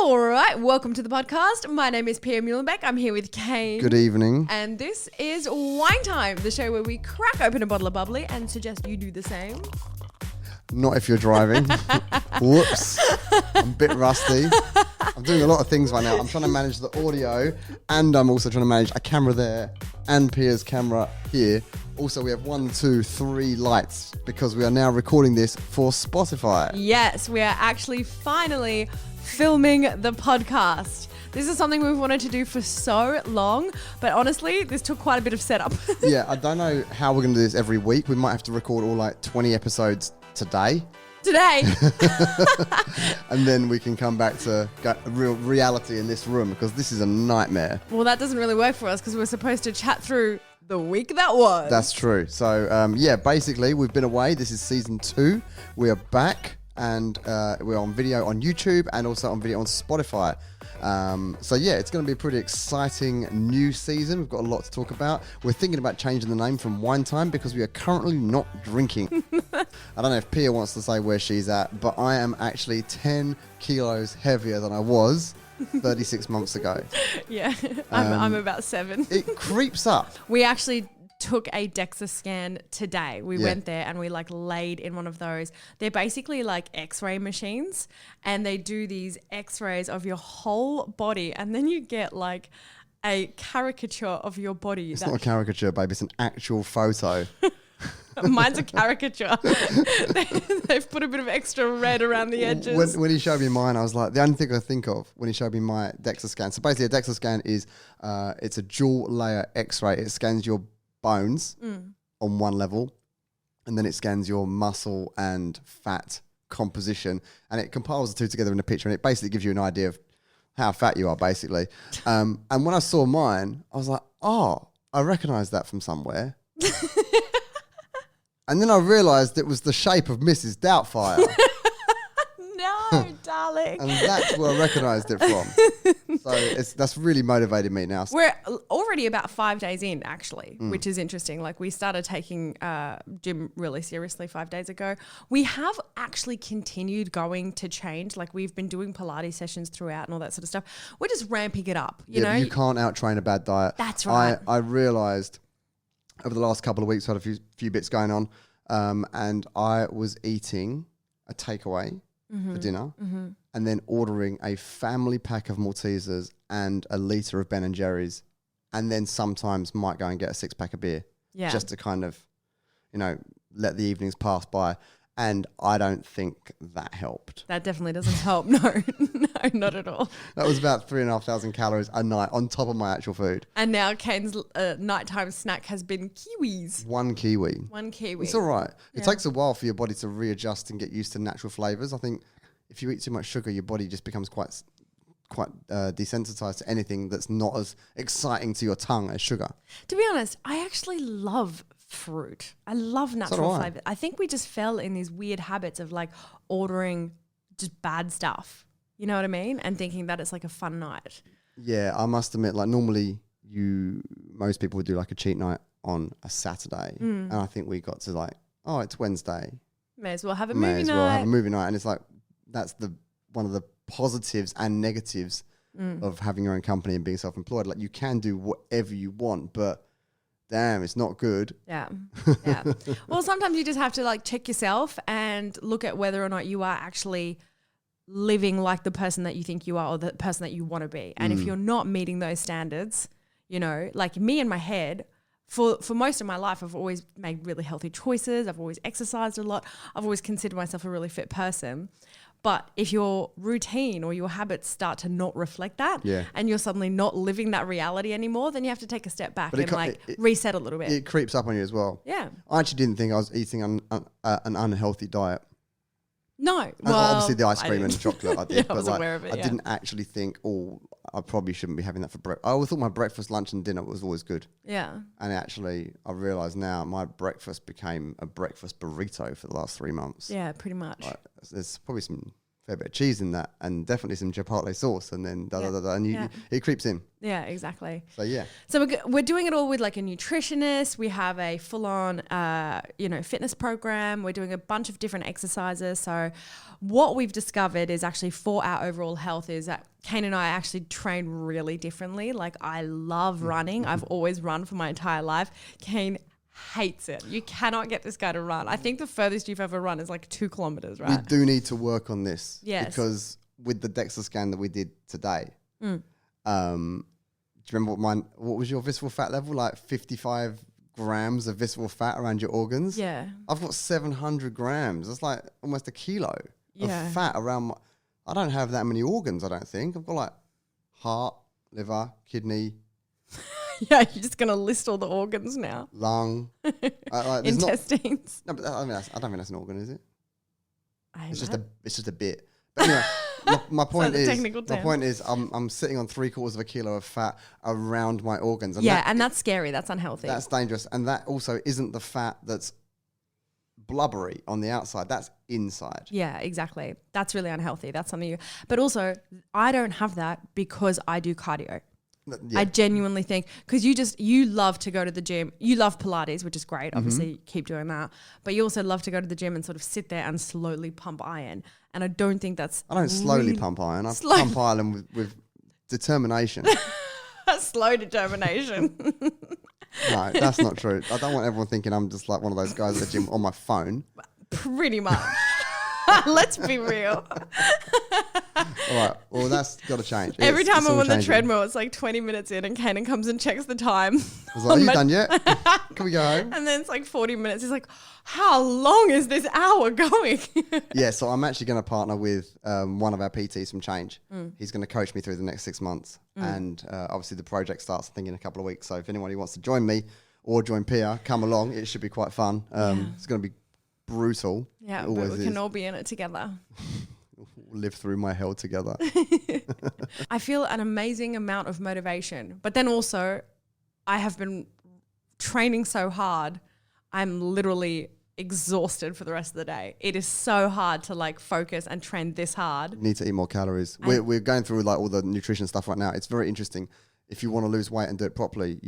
All right, welcome to the podcast. My name is Muehlenbeck. I'm here with Kane. Good evening. And this is Wine Time, the show where we crack open a bottle of bubbly and suggest you do the same. Not if you're driving. Whoops. I'm a bit rusty. I'm doing a lot of things right now. I'm trying to manage the audio and I'm also trying to manage a camera there and Pia's camera here. Also, we have 1, 2, 3 lights because we are now recording this for Spotify. Yes, we are actually finally filming the podcast. This is something we've wanted to do for so long, but honestly, this took quite a bit of setup. Yeah, I don't know how we're going to do this every week. We might have to record all like 20 episodes today. And then we can come back to real reality in this room because this is a nightmare. Well, that doesn't really work for us because we're supposed to chat through the week that was. That's true. So, basically, we've been away. This is season 2. We are back and we're on video on YouTube and also on video on Spotify. It's going to be a pretty exciting new season. We've got a lot to talk about. We're thinking about changing the name from Wine Time because we are currently not drinking. I don't know if Pia wants to say where she's at, but I am actually 10 kilos heavier than I was 36 months ago. Yeah, I'm about 7. It creeps up. We actually took a DEXA scan today. We went there and we laid in one of those. They're basically like x-ray machines and they do these x-rays of your whole body and then you get like a caricature of your body. It's not a caricature, babe. It's an actual photo. Mine's a caricature. They've put a bit of extra red around the edges. When he showed me mine, I was like, the only thing I think of when he showed me my DEXA scan. So basically a DEXA scan is, it's a dual layer x-ray. It scans your bones on one level and then it scans your muscle and fat composition and it compiles the two together in a picture and it basically gives you an idea of how fat you are basically. And when I saw mine, I was like, oh, I recognize that from somewhere. And then I realized it was the shape of Mrs. Doubtfire. No, darling. And that's where I recognised it from. So that's really motivated me now. We're already about 5 days in, actually, which is interesting. Like, we started taking gym really seriously 5 days ago. We have actually continued going to change. Like, we've been doing Pilates sessions throughout and all that sort of stuff. We're just ramping it up, you know? You can't out-train a bad diet. That's right. I realised over the last couple of weeks, I had a few bits going on, and I was eating a takeaway for dinner, and then ordering a family pack of Maltesers and a litre of Ben & Jerry's, and then sometimes might go and get a 6-pack of beer, just to kind of, let the evenings pass by. And I don't think that helped. That definitely doesn't help. No, not at all. That was about 3,500 calories a night on top of my actual food. And now Kane's nighttime snack has been kiwis. 1 kiwi. 1 kiwi. It's all right. It takes a while for your body to readjust and get used to natural flavours. I think if you eat too much sugar, your body just becomes quite desensitized to anything that's not as exciting to your tongue as sugar. To be honest, I actually love fruit. I love natural flavor. I think we just fell in these weird habits of like ordering just bad stuff. You know what I mean? And thinking that it's like a fun night. Yeah, I must admit, like normally most people would do like a cheat night on a Saturday. And I think we got to like, oh, it's Wednesday. May as well have a movie night. May as well have a movie night. And it's like, that's one of the positives and negatives of having your own company and being self-employed. Like you can do whatever you want, but damn, it's not good. Yeah. Well, sometimes you just have to like check yourself and look at whether or not you are actually living like the person that you think you are or the person that you want to be. And if you're not meeting those standards, like me in my head, for most of my life, I've always made really healthy choices. I've always exercised a lot. I've always considered myself a really fit person. But if your routine or your habits start to not reflect that and you're suddenly not living that reality anymore, then you have to take a step back and reset a little bit. It creeps up on you as well. Yeah. I actually didn't think I was eating an unhealthy diet. No. Well, obviously the ice cream and chocolate I did. I was aware of it, I didn't actually think, I probably shouldn't be having that for breakfast. I always thought my breakfast, lunch and dinner was always good. Yeah. And actually, I realised now my breakfast became a breakfast burrito for the last 3 months. Yeah, pretty much. There's probably some fair bit of cheese in that, and definitely some chipotle sauce, and then and it creeps in. Yeah, exactly. So yeah. So we're doing it all with like a nutritionist. We have a full-on, fitness program. We're doing a bunch of different exercises. So what we've discovered is actually for our overall health is that Kane and I actually train really differently. Like I love running. I've always run for my entire life. Kane hates it. You cannot get this guy to run. I think the furthest you've ever run is like 2 kilometers, right? We do need to work on this. Yes. Because with the DEXA scan that we did today, do you remember what was your visceral fat level? Like 55 grams of visceral fat around your organs? Yeah. I've got 700 grams. That's like almost a kilo of fat around I don't have that many organs, I don't think. I've got like heart, liver, kidney. Yeah, you're just going to list all the organs now. Lung. Intestines. No, but I don't think that's an organ, is it? It's just a bit. But anyway, my point is I'm sitting on 3/4 of a kilo of fat around my organs. And and that's scary. That's unhealthy. That's dangerous. And that also isn't the fat that's blubbery on the outside. That's inside. Yeah, exactly. That's really unhealthy. That's something but also I don't have that because I do cardio. Yeah. I genuinely think because you love to go to the gym. You love Pilates, which is great. Obviously, keep doing that. But you also love to go to the gym and sort of sit there and slowly pump iron. And I don't think that's. I don't slowly pump iron. I pump iron with determination. Slow determination. No, that's not true. I don't want everyone thinking I'm just like one of those guys at the gym on my phone. Pretty much. Let's be real. All right. Well, that's got to change. Every time I'm on the treadmill, it's like 20 minutes in and Kanan comes and checks the time. I was like, are you done yet? Can we go home? And then it's like 40 minutes. He's like, how long is this hour going? Yeah, so I'm actually going to partner with one of our PTs from Change. He's going to coach me through the next 6 months. And obviously the project starts, I think, in a couple of weeks. So if anyone who wants to join me or join Pia, come along. It should be quite fun. It's going to be brutal. Yeah, but we can all be in it together. Live through my hell together. I feel an amazing amount of motivation, but then also I have been training so hard. I'm literally exhausted for the rest of the day. It is so hard to like focus and train this hard. You need to eat more calories. We're going through like all the nutrition stuff right now. It's very interesting. If you want to lose weight and do it properly,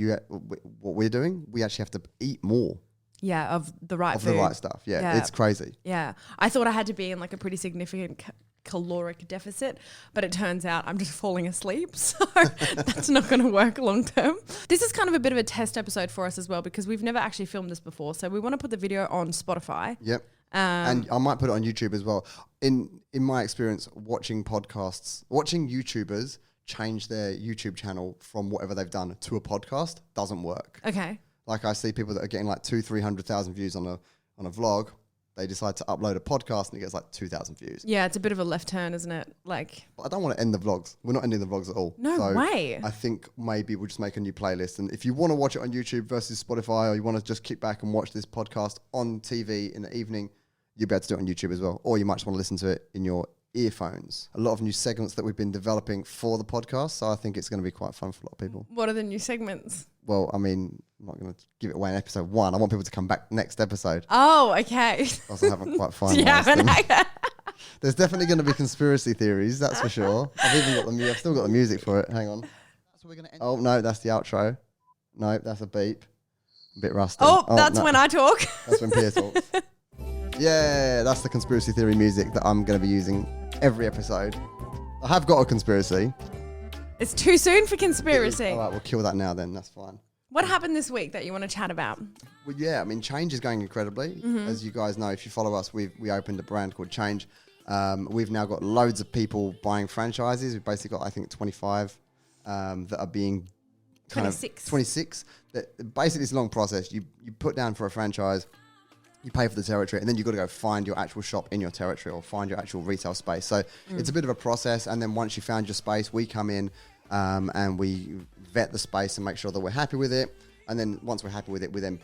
what we're doing, we actually have to eat more. Yeah, of the right food. Of the right stuff. Yeah, it's crazy. Yeah. I thought I had to be in like a pretty significant caloric deficit, but it turns out I'm just falling asleep. So that's not going to work long term. This is kind of a bit of a test episode for us as well because we've never actually filmed this before. So we want to put the video on Spotify. Yep. And I might put it on YouTube as well. In my experience, watching podcasts, watching YouTubers change their YouTube channel from whatever they've done to a podcast doesn't work. Okay. Like I see people that are getting like 200,000-300,000 views on a vlog. They decide to upload a podcast and it gets like 2,000 views. Yeah, it's a bit of a left turn, isn't it? Like, but I don't want to end the vlogs. We're not ending the vlogs at all. No way. I think maybe we'll just make a new playlist. And if you want to watch it on YouTube versus Spotify, or you want to just kick back and watch this podcast on TV in the evening, you'll be able to do it on YouTube as well. Or you might just want to listen to it in your earphones. A lot of new segments that we've been developing for the podcast. So I think it's going to be quite fun for a lot of people. What are the new segments? Well, I mean, I'm not going to give it away in episode 1. I want people to come back next episode. Oh, okay. I also haven't quite finalized them. There's definitely going to be conspiracy theories, that's for sure. I've still got the music for it. Hang on. That's what we're gonna end. Oh, no, that's the outro. No, that's a beep. A bit rusty. That's no. When I talk. That's when Pia talks. Yeah, that's the conspiracy theory music that I'm going to be using every episode. I have got a conspiracy. It's too soon for conspiracy. All right, we'll kill that now then. That's fine. What happened this week that you want to chat about? Well, yeah, I mean, Change is going incredibly. Mm-hmm. As you guys know, if you follow us, we opened a brand called Change. We've now got loads of people buying franchises. We've basically got, I think, 25 that are being 26. Basically, it's a long process. You put down for a franchise, you pay for the territory, and then you've got to go find your actual shop in your territory or find your actual retail space. So it's a bit of a process. And then once you found your space, we come in and we vet the space and make sure that we're happy with it. And then once we're happy with it, we then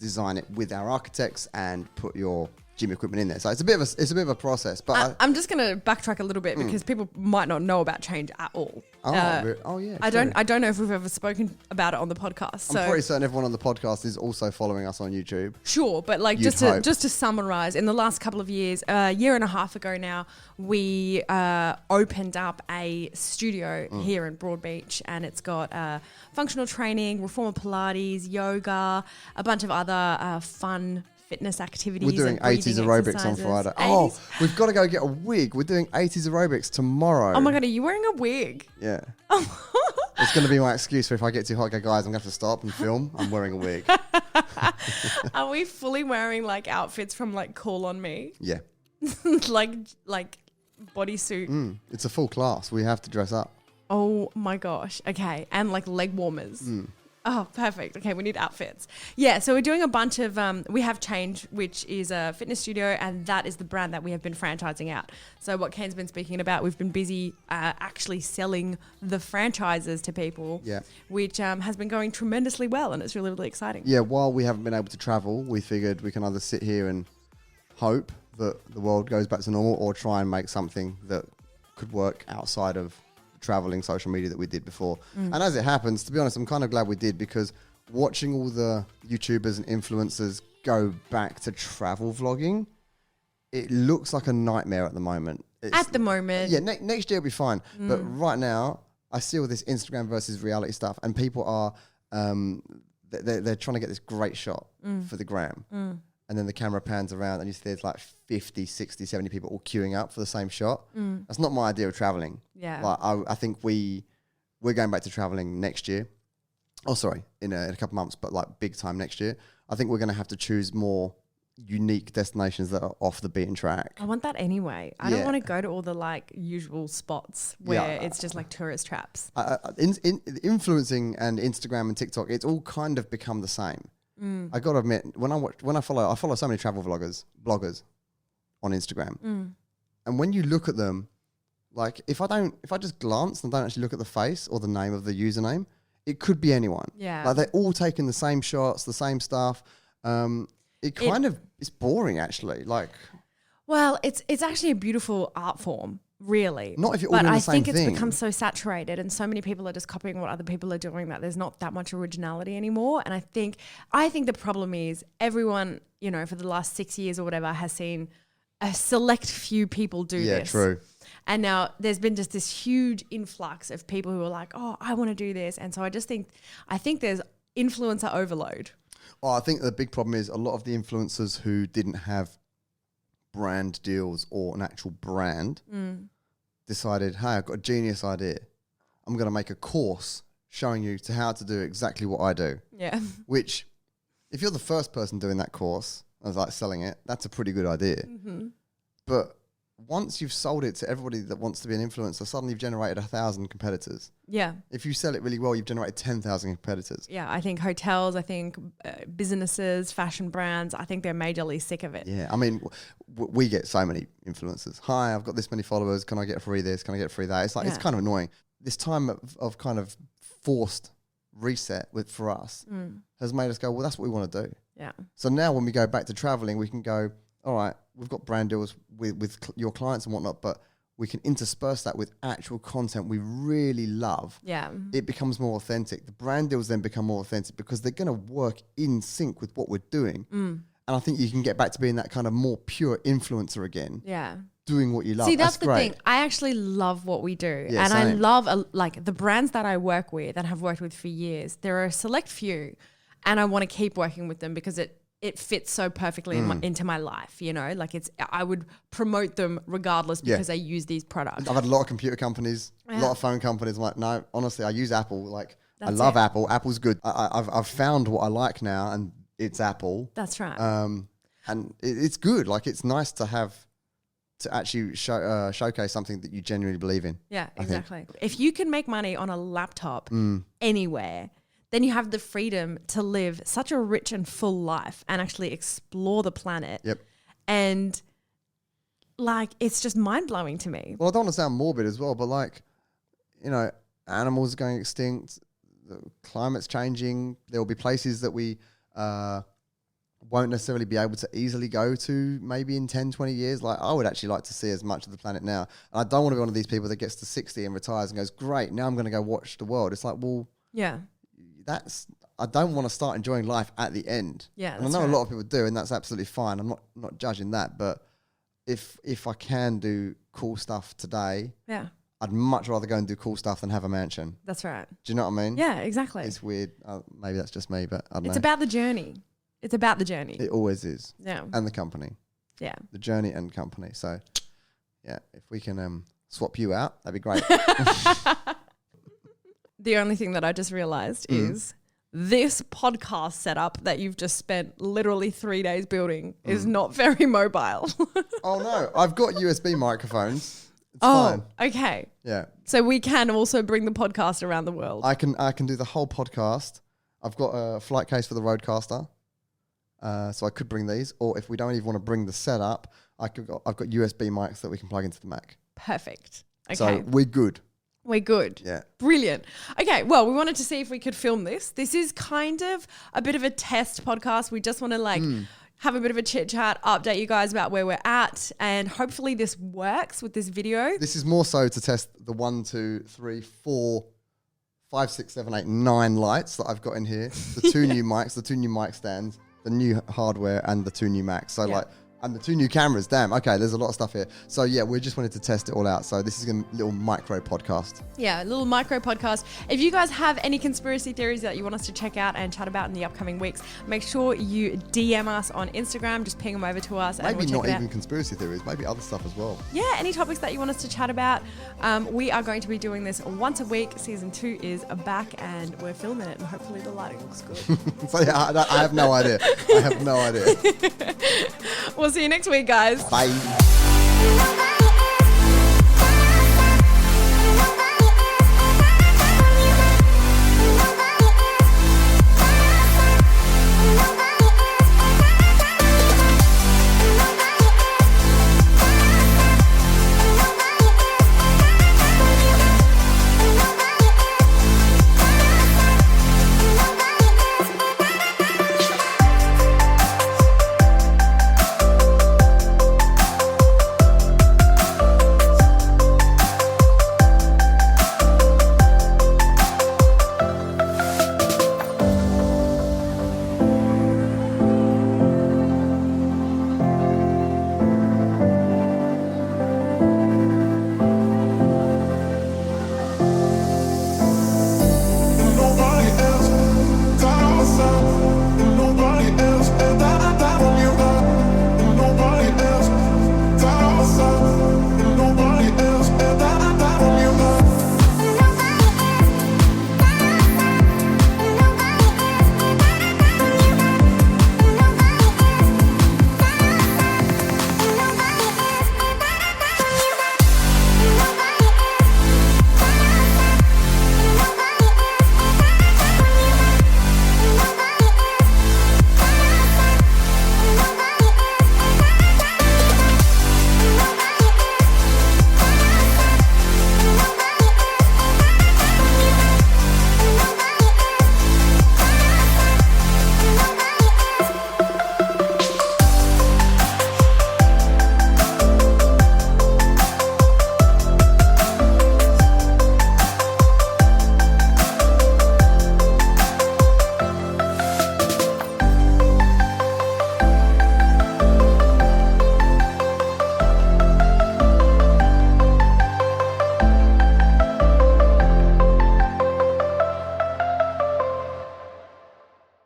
design it with our architects and put your gym equipment in there. So it's a bit of a process. But I'm just going to backtrack a little bit because people might not know about change at all. yeah. I don't know if we've ever spoken about it on the podcast. I'm pretty certain everyone on the podcast is also following us on YouTube. Sure, but like just to summarize, in the last couple of years, a year and a half ago now, we opened up a studio here in Broadbeach, and it's got functional training, reformer Pilates, yoga, a bunch of other fun fitness activities. We're doing 80s aerobics on Friday. 80s? Oh, we've got to go get a wig. We're doing 80s aerobics tomorrow. Oh my God, are you wearing a wig? Yeah. It's going to be my excuse for if I get too hot, go, guys, I'm going to have to stop and film. I'm wearing a wig. Are we fully wearing like outfits from like Call on Me? Yeah. like bodysuit. It's a full class. We have to dress up. Oh my gosh. Okay. And like leg warmers. Oh, perfect. Okay, we need outfits. Yeah, so we're doing a bunch of, we have Change, which is a fitness studio, and that is the brand that we have been franchising out. So what Kane's been speaking about, we've been busy actually selling the franchises to people, which has been going tremendously well, and it's really, really exciting. Yeah, while we haven't been able to travel, we figured we can either sit here and hope that the world goes back to normal or try and make something that could work outside of traveling social media that we did before. And as it happens, to be honest, I'm kind of glad we did, because watching all the YouTubers and influencers go back to travel vlogging, it looks like a nightmare at the moment. At the moment. Yeah, next year will be fine. But right now, I see all this Instagram versus reality stuff, and people are, they're trying to get this great shot for the gram. And then the camera pans around and you see there's like 50, 60, 70 people all queuing up for the same shot. That's not my idea of traveling. Yeah. Like I think we're going back to traveling next year. Oh, sorry, in a couple months, but like big time next year. I think we're going to have to choose more unique destinations that are off the beaten track. I want that anyway. I don't want to go to all the like usual spots where it's just like tourist traps. Influencing and Instagram and TikTok, it's all kind of become the same. I got to admit, I follow so many travel bloggers on Instagram. And when you look at them, like if I just glance and don't actually look at the face or the name of the username, it could be anyone. Yeah. Like they're all taking the same shots, the same stuff. It's boring actually. Like, well, it's actually a beautiful art form. Really. Not if you're all doing the same thing. But I think it's become so saturated and so many people are just copying what other people are doing that there's not that much originality anymore. And I think the problem is everyone, for the last 6 years or whatever, has seen a select few people do this. Yeah, true. And now there's been just this huge influx of people who are like, oh, I want to do this. And so I think there's influencer overload. Oh, I think the big problem is a lot of the influencers who didn't have brand deals or an actual brand decided, hey, I've got a genius idea. I'm going to make a course showing you how to do exactly what I do. Yeah. Which, if you're the first person doing that course, I was like selling it, that's a pretty good idea. But once you've sold it to everybody that wants to be an influencer, suddenly you've generated 1,000 competitors. Yeah. If you sell it really well, you've generated 10,000 competitors. Yeah, I think hotels, I think businesses, fashion brands, I think they're majorly sick of it. Yeah, I mean, we get so many influencers. Hi, I've got this many followers. Can I get free this? Can I get free that? It's like, it's kind of annoying. This time of kind of forced reset for us has made us go, well, that's what we want to do. Yeah. So now when we go back to traveling, we can go, all right, we've got brand deals with your clients and whatnot, but we can intersperse that with actual content we really love. Yeah. It becomes more authentic. The brand deals then become more authentic because they're going to work in sync with what we're doing. And I think you can get back to being that kind of more pure influencer again. Yeah. Doing what you love. See, that's the great. thing. I actually love what we do. Yeah, and same. I love like the brands that I work with and have worked with for years. There are a select few and I want to keep working with them because it fits so perfectly into my life, like I would promote them regardless because I use these products. I've had a lot of computer companies, a lot of phone companies. I'm like, no, honestly, I use Apple. Like, I love Apple. Apple's good. I've found what I like now, and it's Apple. That's right. And it's good. Like, it's nice to actually showcase something that you genuinely believe in. Yeah, exactly. If you can make money on a laptop anywhere, then you have the freedom to live such a rich and full life and actually explore the planet. Yep. And like, it's just mind blowing to me. Well, I don't want to sound morbid as well, but like, animals are going extinct, the climate's changing. There will be places that we won't necessarily be able to easily go to maybe in 10, 20 years. Like, I would actually like to see as much of the planet now. And I don't want to be one of these people that gets to 60 and retires and goes, great, now I'm going to go watch the world. It's like, well, Yeah. I don't want to start enjoying life at the end. Yeah. And I know a lot of people do, and that's absolutely fine. I'm not judging that. But if I can do cool stuff today, Yeah. I'd much rather go and do cool stuff than have a mansion. That's right. Do you know what I mean? Yeah, exactly. It's weird. Maybe that's just me, but I don't know. It's about the journey. It's about the journey. It always is. Yeah. And the company. Yeah. The journey and company. So, yeah, if we can swap you out, that'd be great. The only thing that I just realized is this podcast setup that you've just spent literally 3 days building is not very mobile. Oh, no. I've got USB microphones. It's fine. Okay. Yeah. So we can also bring the podcast around the world. I can do the whole podcast. I've got a flight case for the Roadcaster. So I could bring these. Or if we don't even want to bring the setup, I've got USB mics that we can plug into the Mac. Perfect. Okay. So we're good. We're good. Yeah. Brilliant. Okay, well, we wanted to see if we could film this. This is kind of a bit of a test podcast. We just want to have a bit of a chit chat, update you guys about where we're at, and hopefully this works with this video. This is more so to test the 1, 2, 3, 4, 5, 6, 7, 8, 9 lights that I've got in here. The 2 new mics, the 2 new mic stands, the new hardware, and the 2 new Macs. So and the 2 new cameras. Damn. Okay, there's a lot of stuff here. So yeah, we just wanted to test it all out. So this is a little micro podcast. Yeah, a little micro podcast. If you guys have any conspiracy theories that you want us to check out and chat about in the upcoming weeks, make sure you DM us on Instagram. Just ping them over to us. Maybe and we'll not check it even out. conspiracy theories. Maybe other stuff as well. Yeah, any topics that you want us to chat about. We are going to be doing this once a week. Season 2 is back and we're filming it and hopefully the lighting looks good. So yeah, I have no idea. I have no idea. We'll see you next week, guys. Bye.